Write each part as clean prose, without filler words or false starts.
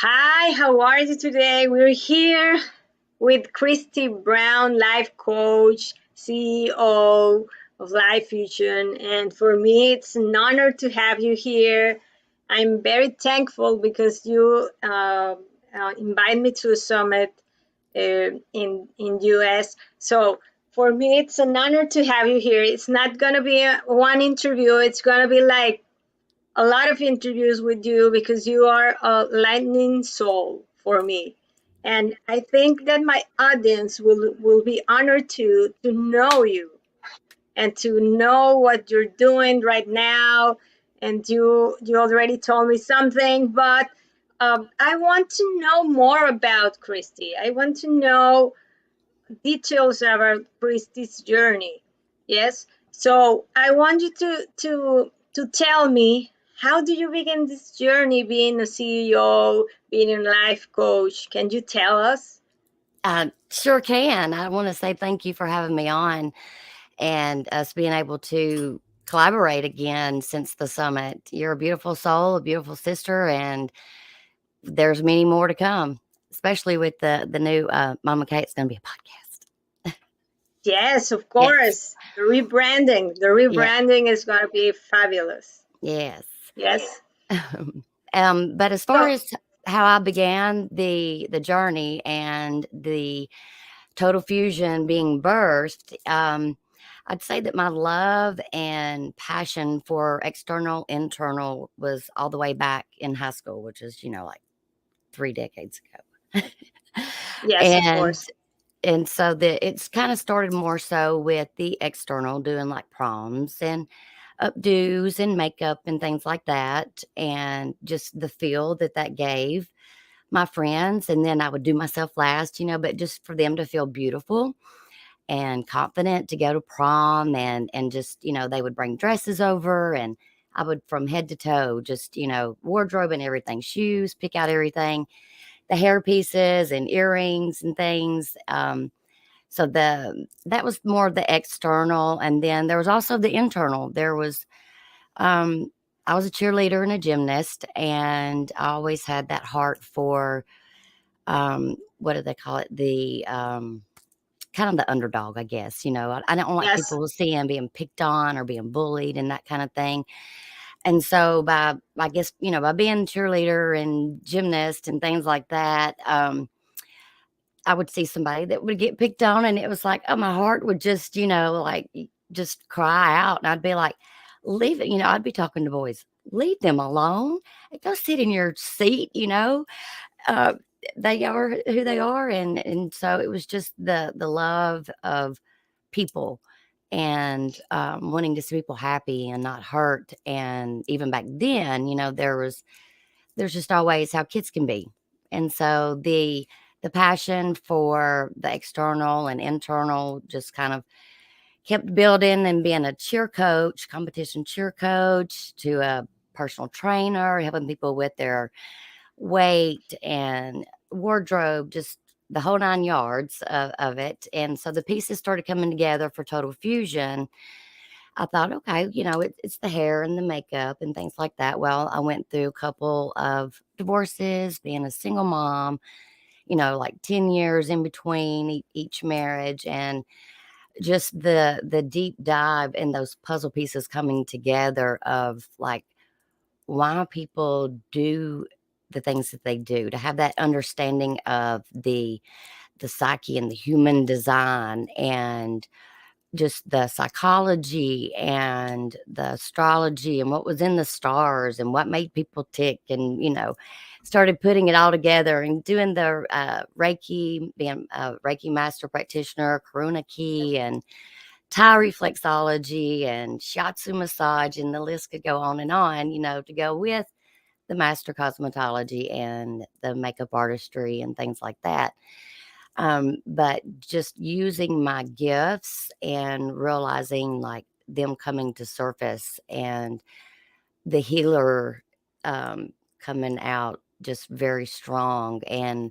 Hi, how are you today? We're here with Kristi Brown, life coach, CEO of Life Fusion. And for me, it's an honor to have you here. I'm very thankful because you invited me to a summit in US. So for me, it's an honor to have you here. It's not going to be one interview. It's going to be like a lot of interviews with you because you are a lightning soul for me. And I think that my audience will be honored to know you and to know what you're doing right now. And you already told me something, but I want to know more about Christy. I want to know details about Christy's journey. Yes. So I want you to tell me, how do you begin this journey being a CEO, being a life coach? Can you tell us? I sure can. I want to say thank you for having me on and us being able to collaborate again since the summit. You're a beautiful soul, a beautiful sister, and there's many more to come, especially with the new Mama Kate. It's going to be a podcast. Yes, of Yes. course. The rebranding. The Yeah. rebranding is going to be fabulous. Yes. Yes. But as far So, as how I began the journey and the total fusion being birthed, I'd say that my love and passion for external, internal was all the way back in high school, which is, like 3 decades ago. yes, of and course. and so it's kind of started more so with the external, doing like proms and updos and makeup and things like that, and just the feel that gave my friends. And then I would do myself last, but just for them to feel beautiful and confident to go to prom, and just, they would bring dresses over, and I would, from head to toe, just, wardrobe and everything, shoes, pick out everything, the hair pieces and earrings and things. So that was more of the external, and then there was also the internal. There was um I was a cheerleader and a gymnast, and I always had that heart for what do they call it? The kind of the underdog, I guess. I don't like Yes. people seeing being picked on or being bullied and that kind of thing. And so by I guess, by being cheerleader and gymnast and things like that, I would see somebody that would get picked on, and it was like, oh, my heart would just, like just cry out. And I'd be like, leave it, I'd be talking to boys, leave them alone. Go sit in your seat. Uh, they are who they are. And so it was just the love of people, and wanting to see people happy and not hurt. And even back then, there's just always how kids can be. And so the passion for the external and internal just kind of kept building, and being a cheer coach, competition cheer coach, to a personal trainer, helping people with their weight and wardrobe, just the whole 9 yards of it. And so the pieces started coming together for Total Fusion. I thought, okay, it's the hair and the makeup and things like that. Well, I went through a couple of divorces, being a single mom, like 10 years in between each marriage, and just the deep dive in those puzzle pieces coming together of like why people do the things that they do, to have that understanding of the psyche and the human design, and just the psychology and the astrology and what was in the stars and what made people tick. And started putting it all together and doing the Reiki, being a Reiki master practitioner, Karuna Ki, and Thai reflexology and shiatsu massage, and the list could go on and on, to go with the master cosmetology and the makeup artistry and things like that. But just using my gifts and realizing like them coming to surface, and the healer coming out just very strong, and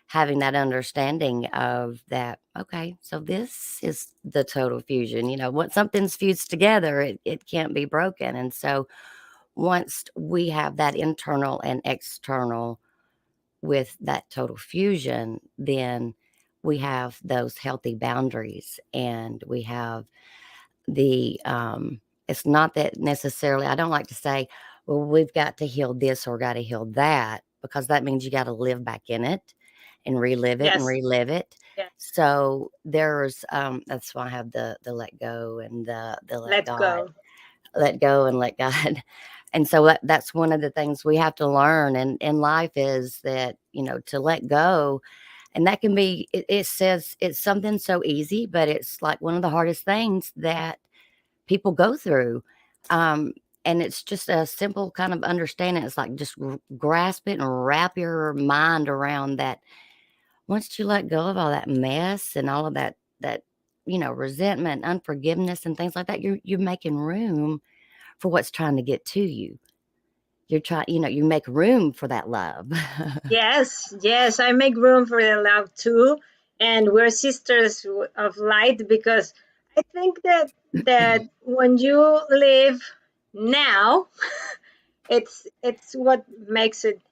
having that understanding of that, okay, so this is the total fusion. Once something's fused together, it can't be broken. And so once we have that internal and external with that total fusion, then we have those healthy boundaries, and we have the it's not that necessarily, I don't like to say, well, we've got to heal this or got to heal that, because that means you got to live back in it and relive it and Yes. relive it. Yes. So there's that's why I have the let go and the let Let God, go. let go and let God. And so that's one of the things we have to learn in life, is that, to let go. And that can be, it says it's something so easy, but it's like one of the hardest things that people go through. Um, and it's just a simple kind of understanding. It's like just grasp it and wrap your mind around that. Once you let go of all that mess and all of that, resentment, unforgiveness, and things like that, you're making room for what's trying to get to you. You're trying, you make room for that love. Yes, yes, I make room for the love too, and we're sisters of light, because I think that when you live now, it's what makes it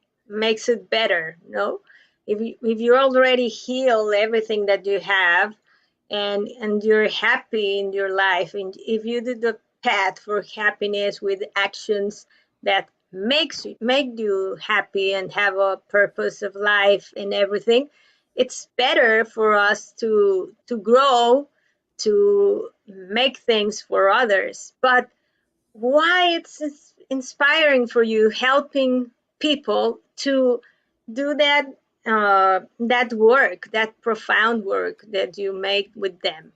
better, no? If you already heal everything that you have, and you're happy in your life, and if you do the path for happiness with actions that make you happy and have a purpose of life and everything, it's better for us to grow, to make things for others. But why it's inspiring for you helping people to do that work, that profound work that you make with them?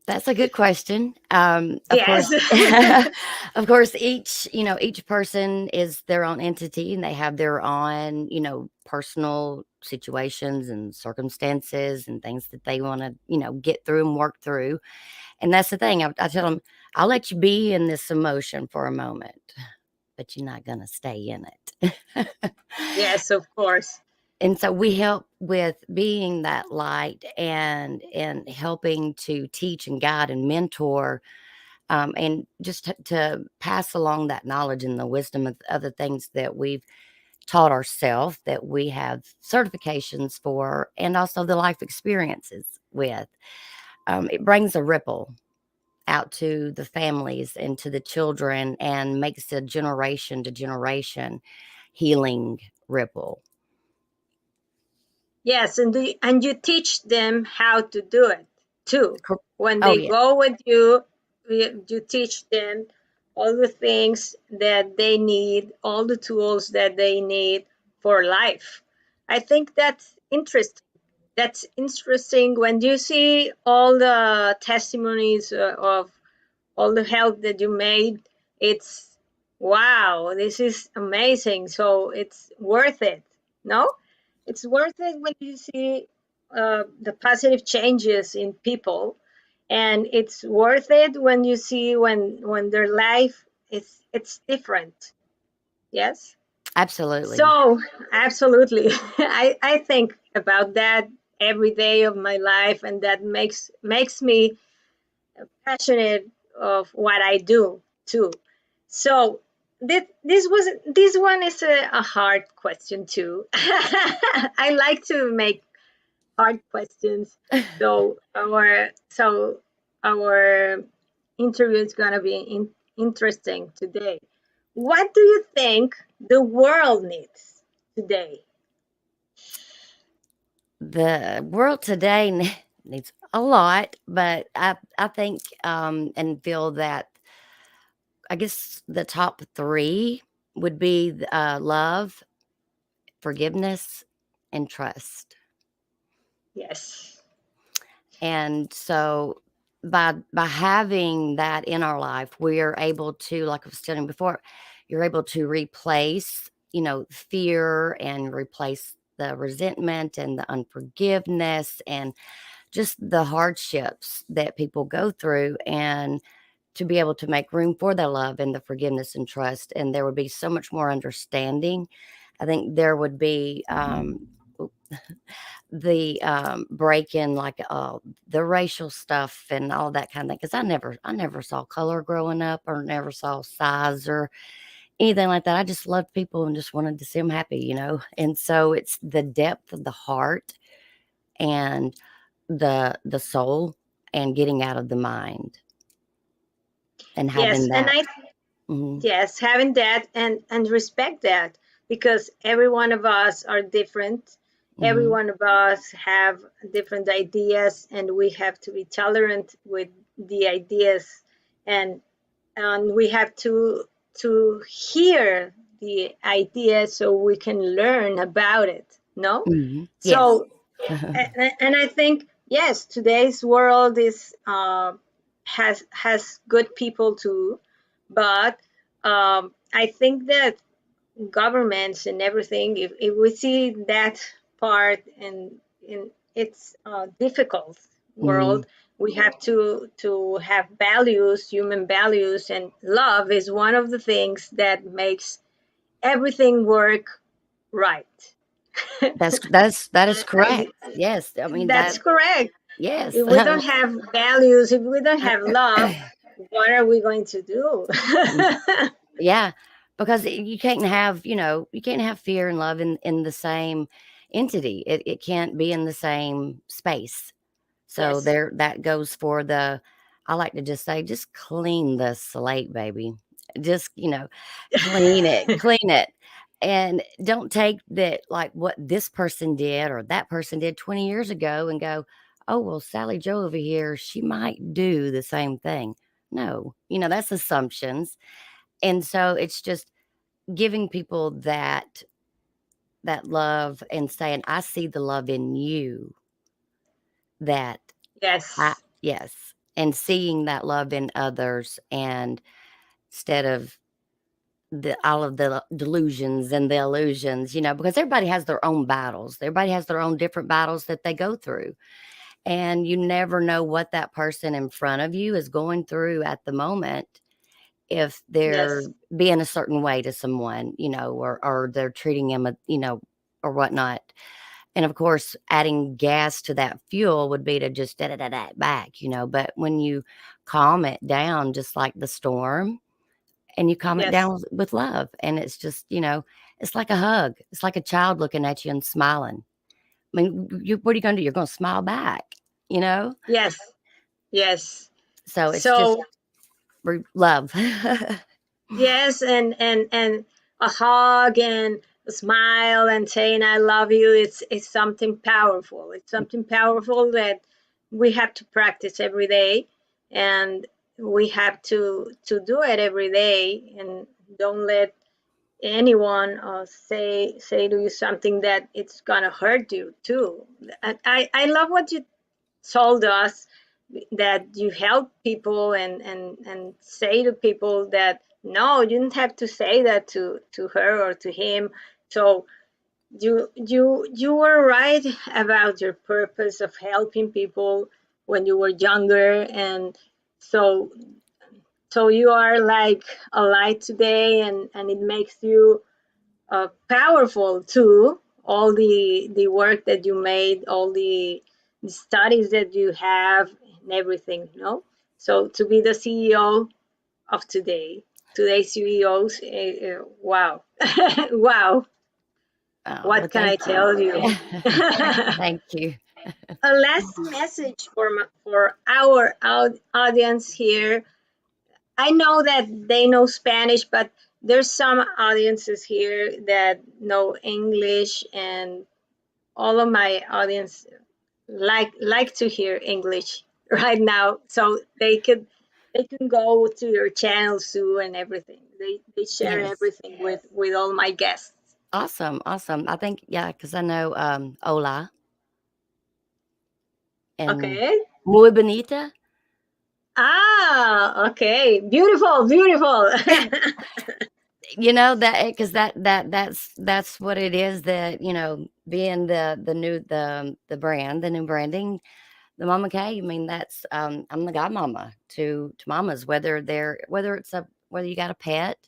That's a good question. Of course, Yes. of course, each person is their own entity, and they have their own, personal situations and circumstances and things that they want to, get through and work through. And that's the thing. I tell them, I'll let you be in this emotion for a moment, but you're not going to stay in it. Yes, of course. And so we help with being that light, and helping to teach and guide and mentor, and just to pass along that knowledge and the wisdom of other things that we've taught ourselves, that we have certifications for, and also the life experiences with. It brings a ripple out to the families and to the children, and makes a generation to generation healing ripple. Yes, and you teach them how to do it too. Cor- When Oh they yeah, go with you, you teach them all the things that they need, all the tools that they need for life. I think that's interesting. That's interesting when you see all the testimonies of all the help that you made. It's wow, this is amazing. So it's worth it. No, it's worth it when you see the positive changes in people, and it's worth it when you see when their life is it's different. Yes. absolutely. So absolutely, I think about that every day of my life, and that makes me passionate of what I do too. So this one is a hard question too. I like to make hard questions. So our interview is gonna be interesting today. What do you think the world needs today? The world today needs a lot, but I think, and feel that, I guess the top three would be love, forgiveness, and trust. Yes. And so by having that in our life, we are able to, like I was telling you before, you're able to replace, fear, and replace the resentment and the unforgiveness and just the hardships that people go through, and to be able to make room for the love and the forgiveness and trust. And there would be so much more understanding. I think there would be the break in, like the racial stuff and all that kind of thing, because I never saw color growing up, or never saw size or anything like that. I just loved people and just wanted to see them happy, And so it's the depth of the heart and the soul and getting out of the mind and Yes, having and that. I Mhm, yes, having that and respect that, because every one of us are different. Every mhm, one of us have different ideas, and we have to be tolerant with the ideas, and we have to hear the idea so we can learn about it. No, mhm. Yes. so and I think yes, today's world is has good people too, but I think that governments and everything, if we see that part in its difficult Mhm. world, we have to have values, human values, and love is one of the things that makes everything work right. That is correct. Yes, I mean That's that. correct. Yes. If we don't have values, if we don't have love, what are we going to do? Yeah, because you can't have, you can't have fear and love in the same entity. It can't be in the same space. So Yes. there, that goes for the. I like to just say, just clean the slate, baby. Just, clean it, and don't take that like what this person did or that person did 20 years ago and go, oh well, Sally Joe over here, she might do the same thing. No, that's assumptions, and so it's just giving people that love and saying, I see the love in you that I Yes. yes, and seeing that love in others, and instead of the all of the delusions and the illusions, because everybody has their own battles. Everybody has their own different battles that they go through. And you never know what that person in front of you is going through at the moment, if they're Yes. being a certain way to someone, or they're treating them, or whatnot. And of course, adding gas to that fuel would be to just da da da da back, But when you calm it down, just like the storm, and you calm it Yes. down with love, and it's just, it's like a hug. It's like a child looking at you and smiling. I mean, what are you going to do? You're going to smile back, you know? Yes. Yes. So it's just So love. yes, and a hug and a smile and saying I love you. It's something powerful. It's something powerful that we have to practice every day, and we have to do it every day. And don't let anyone say to you something that it's gonna hurt you too. I love what you told us, that you help people and say to people that no, you didn't have to say that to her or to him. So you were right about your purpose of helping people when you were younger, and so you are like a light today, and it makes you powerful too. All the work that you made, all the studies that you have, and everything. No, so to be the CEO of today's CEOs, wow, wow. Oh, well, What can I thank you. tell you? Thank you. A last message for our audience here. I know that they know Spanish, but there's some audiences here that know English, and all of my audience like to hear English right now, so they can go to your channels too and everything. They share Yes. everything with all my guests. Awesome, awesome. I think, yeah, because I know, hola and Okay. muy bonita. Ah, okay. Beautiful, beautiful. That because that's what it is, that, being the brand, the new branding, the Mama K. I mean, that's, I'm the godmama to mamas, whether you got a pet,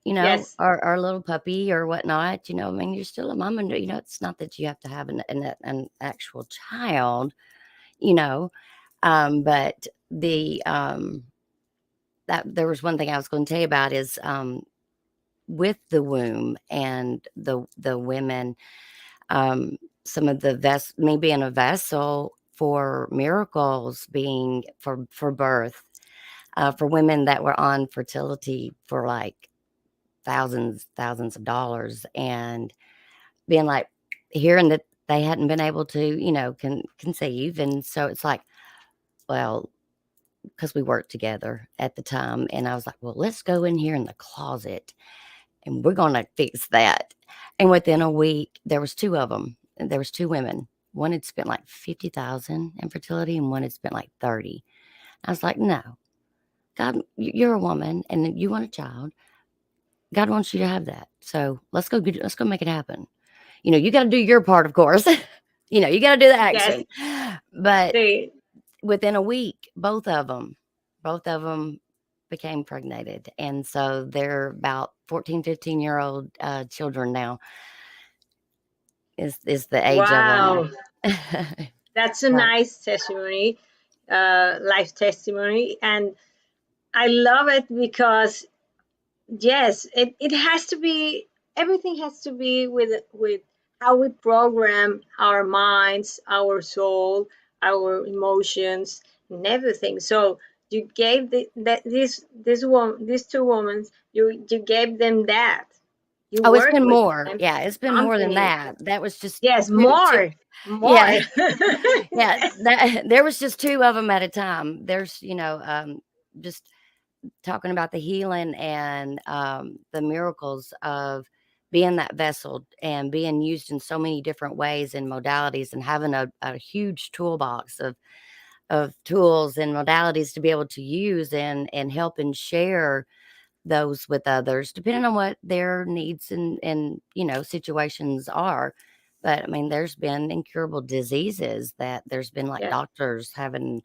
Yes, or a little puppy or whatnot, I mean, you're still a mama. It's not that you have to have an actual child, you know, but that there was one thing I was going to tell you about is, with the womb and the women, um, some of the me being a vessel for miracles, being for birth, for women that were on fertility for like thousands of dollars, and being like hearing that they hadn't been able to, conceive. And so it's like, well, because we worked together at the time, and I was like, well, let's go in here in the closet and we're going to fix that. And within a week, there was two of them. There was two women. One had spent like 50,000 in fertility, and one had spent like 30. I was like, no, God, you're a woman and you want a child. God wants you to have that. So let's go make it happen. You got to do your part, of course. You got to do the Yes, action. But they, within a week, both of them became pregnated. And so they're about 14, 15-year-old children now is the age of wow, them. that's a So, nice testimony, life testimony. And I love it because yes, it has to be, everything has to be with how we program our minds, our soul, our emotions, and everything. So you gave that this woman, these two women, you gave them that. You oh, it's work been with more. them, Yeah, it's been more than accompany them. that. That was just Yes, two. more, more. Yeah. Yeah, there was just two of them at a time. There's, just talking about the healing and the miracles of being that vessel and being used in so many different ways and modalities, and having a huge toolbox of tools and modalities to be able to use and help and share those with others, depending on what their needs and situations are. But I mean, there's been incurable diseases that there's been like Yes, doctors having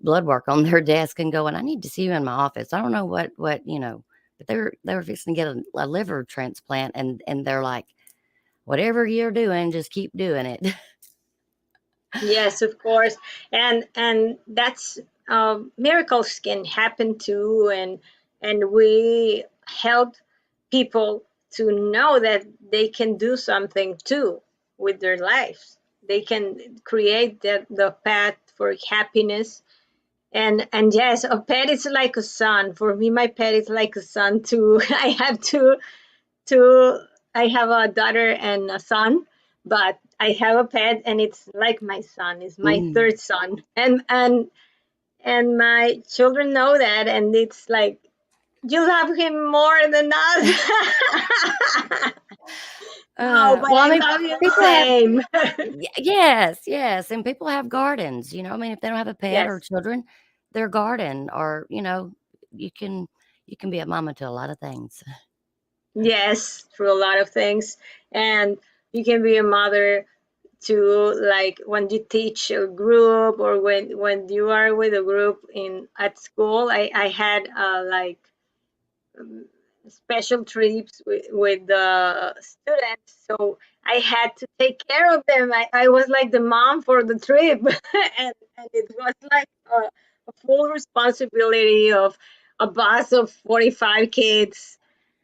blood work on their desk and going, I need to see you in my office. I don't know but they were fixing to get a liver transplant, and they're like, whatever you're doing, just keep doing it. yes, of course, and that's miracles can happen too, and we help people to know that they can do something too with their lives. They can create the path for happiness. And yes, a pet is like a son. For me, my pet is like a son too. I have two. I have a daughter and a son, but I have a pet, and it's like my son. It's my Mm. third son, and my children know that, and it's like you love him more than us. No, but Well, I I mean, love you the people have, same. yes, yes, and people have gardens. I mean, if they don't have a pet or Yes, children, their garden, or you can you can be a mama to a lot of things. yes, through a lot of things, and you can be a mother to, like when you teach a group, or when you are with a group in at school. I had like um, special trips with the students, so I had to take care of them. I was like the mom for the trip, and it was like a full responsibility of a bus of 45 kids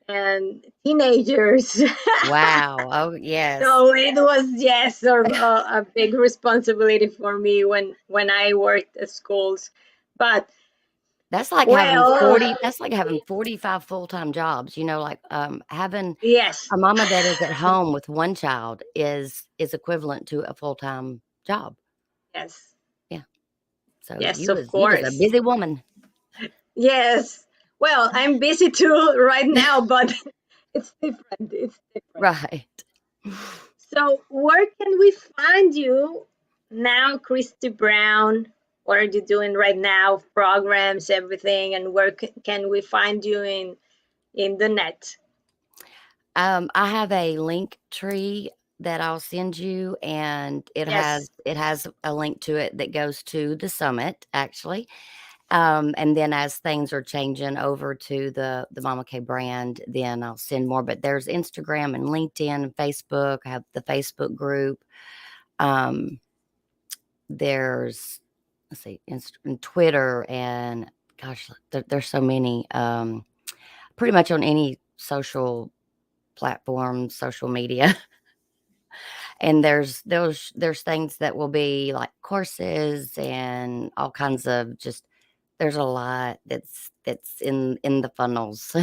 and teenagers. Wow. Oh, yes. So it was, yes, a big responsibility for me when I worked at schools. But well, That's like having 45 full-time jobs, like, having yes, a mama that is at home with one child is equivalent to a full-time job. yes, Yeah. So yes, you was a busy woman. yes. Well, I'm busy too right now, but it's different. It's different. Right. So where can we find you now, Kristi Brown? What are you doing right now? Programs, everything, and where can we find you in the net? I have a link tree that I'll send you, and it Yes, has it has a link to it that goes to the summit, actually. And then as things are changing over to the Mama K brand, then I'll send more. But there's Instagram and LinkedIn and Facebook. I have the Facebook group. Um, there's let's see, and Twitter, and gosh, there's so many. Pretty much on any social platforms, social media. And there's things that will be like courses and all kinds of just there's a lot that's in the funnels.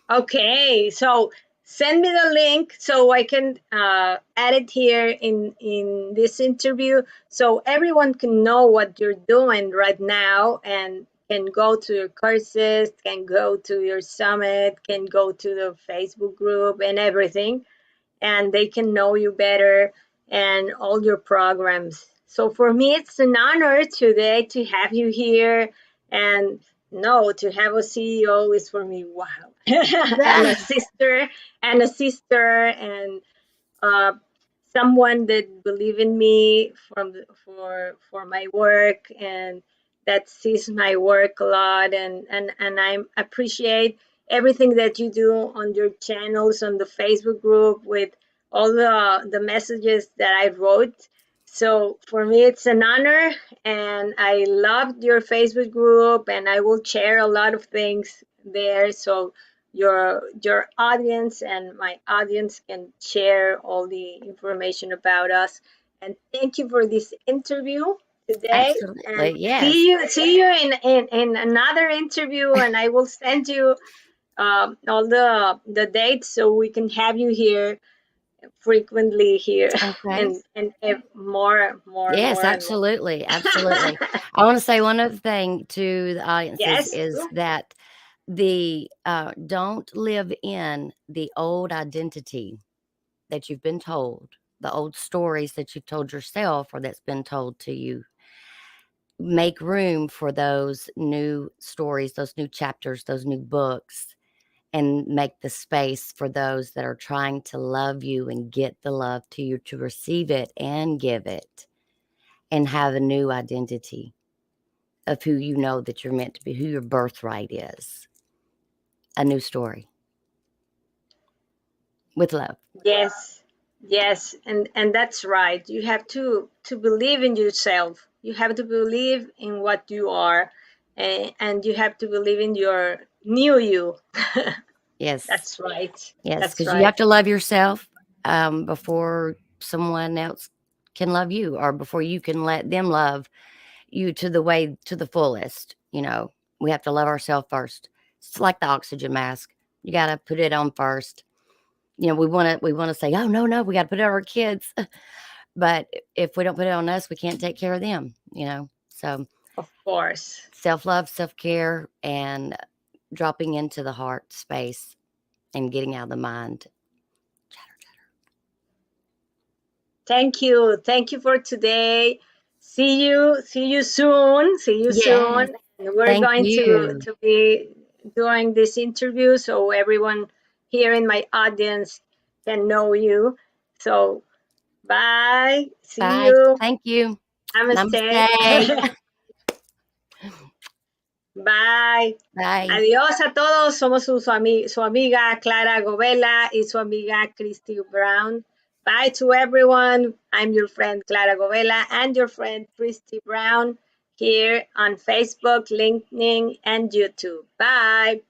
Okay, so send me the link so I can add it here in this interview, so everyone can know what you're doing right now and can go to your courses, can go to your summit, can go to the Facebook group and everything, and they can know you better and all your programs. So for me, it's an honor today to have you here. And no, to have a CEO is for me, wow. and a sister, and uh, someone that believe in me for my work and that sees my work a lot, and I appreciate everything that you do on your channels, on the Facebook group, with all the messages that I wrote. So for me it's an honor, and I loved your Facebook group, and I will share a lot of things there, so your audience and my audience can share all the information about us. And thank you for this interview today, and Absolutely, yes. see you in another interview, and I will send you all the dates so we can have you here frequently here Okay. and more Yes, and more. absolutely, absolutely. I wanna say one other thing to the audiences Yes, is that don't live in the old identity that you've been told, the old stories that you've told yourself or that's been told to you. Make room for those new stories, those new chapters, those new books, and make the space for those that are trying to love you and get the love to you to receive it and give it and have a new identity of who you know that you're meant to be, who your birthright is. A new story with love. yes, yes, and that's right. You have to believe in yourself. You have to believe in what you are, and you have to believe in your new you. Yes. That's right. Yes, That's because you right. have to love yourself before someone else can love you or before you can let them love you to the way to the fullest. We have to love ourselves first. It's like the oxygen mask. You got to put it on first. We want to say, oh no, we got to put it on our kids. But if we don't put it on us, we can't take care of them. So Of course. self-love, self-care, and dropping into the heart space and getting out of the mind. Thank you. Thank you for today. See you. See you soon. See you Yes. soon. And we're Thank going you. to be doing this interview so everyone here in my audience can know you. So bye. See Bye. you. Thank you. Namaste. Namaste. Bye. Bye. Adiós a todos. Somos su amiga Clara Govela y su amiga Kristi Brown. Bye to everyone. I'm your friend Clara Govela and your friend Kristi Brown here on Facebook, LinkedIn, and YouTube. Bye.